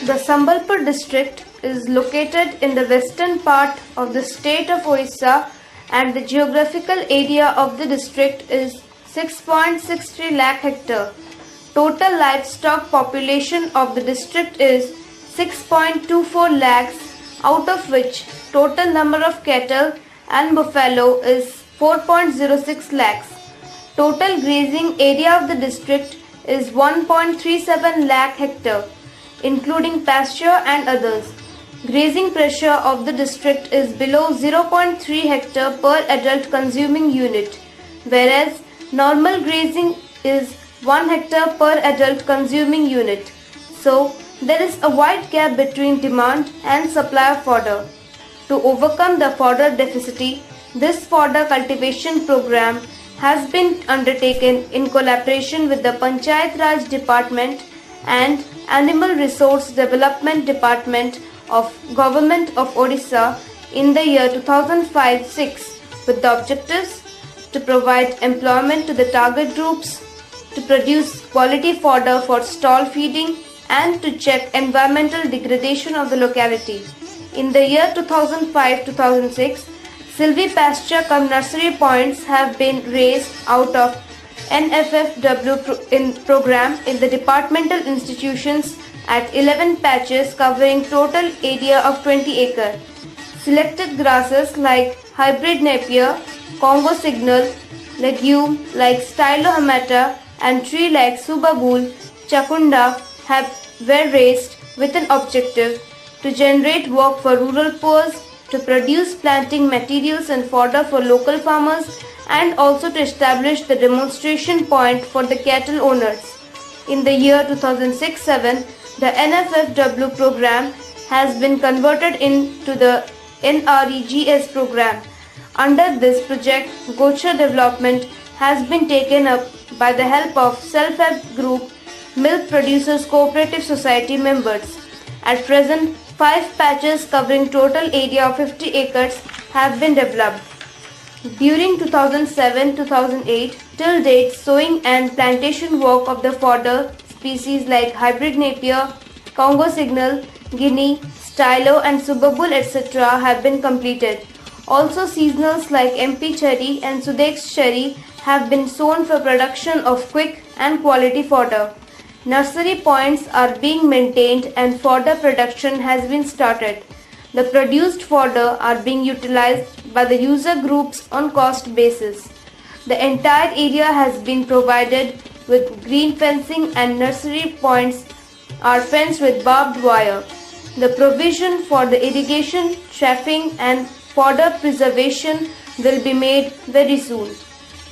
The Sambalpur district is located in the western part of the state of Odisha, and the geographical area of the district is 6.63 lakh hectare. Total livestock population of the district is 6.24 lakhs, out of which total number of cattle and buffalo is 4.06 lakhs. Total grazing area of the district is 1.37 lakh hectare, including pasture and others. Grazing pressure of the district is below 0.3 hectare per adult consuming unit, whereas normal grazing is 1 hectare per adult consuming unit. So, there is a wide gap between demand and supply of fodder. To overcome the fodder deficit, this fodder cultivation program has been undertaken in collaboration with the Panchayat Raj Department and Animal Resource Development Department of Government of Odisha in the year 2005-06 with the objectives to provide employment to the target groups, to produce quality fodder for stall feeding, and to check environmental degradation of the locality. In the year 2005-2006, silvipasture cum nursery points have been raised out of NFFW program in the departmental institutions at 11 patches covering total area of 20 acre. Selected grasses like hybrid napier, Congo signal, legume like stylohamata, and tree like subabul, chakunda were raised with an objective to generate work for rural poor, to produce planting materials and fodder for local farmers, and also to establish the demonstration point for the cattle owners. In the year 2006-07, the NFFW program has been converted into the NREGS program. Under this project, Gochar development has been taken up by the help of self-help group Milk Producers Cooperative Society members. At present, 5 patches covering total area of 50 acres have been developed. During 2007-2008, till date, sowing and plantation work of the fodder species like hybrid napier, Congo signal, Guinea, stylo and subabul etc. have been completed. Also seasonals like MP cherry and Sudex cherry have been sown for production of quick and quality fodder. Nursery points are being maintained and fodder production has been started. The produced fodder are being utilized by the user groups on cost basis. The entire area has been provided with green fencing and nursery points are fenced with barbed wire. The provision for the irrigation, trapping and fodder preservation will be made very soon.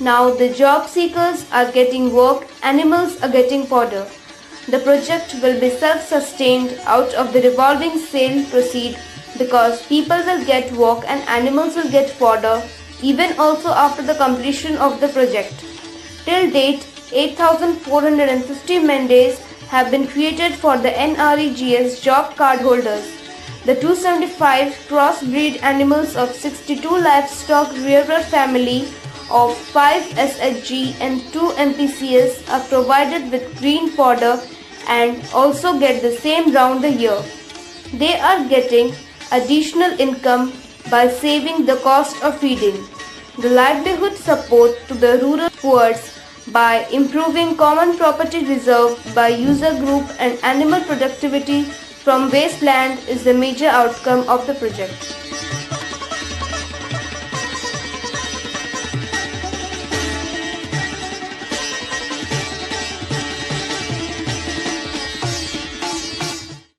Now the job seekers are getting work, animals are getting fodder. The project will be self-sustained out of the revolving sale proceed because people will get work and animals will get fodder even also after the completion of the project. Till date, 8,450 mandates have been created for the NREGS job card holders. The 275 crossbreed animals of 62 livestock rearer family of 5 SHG and 2 MPCS are provided with green fodder and also get the same round the year. They are getting additional income by saving the cost of feeding. The livelihood support to the rural poor by improving common property reserve by user group and animal productivity from wasteland is the major outcome of the project.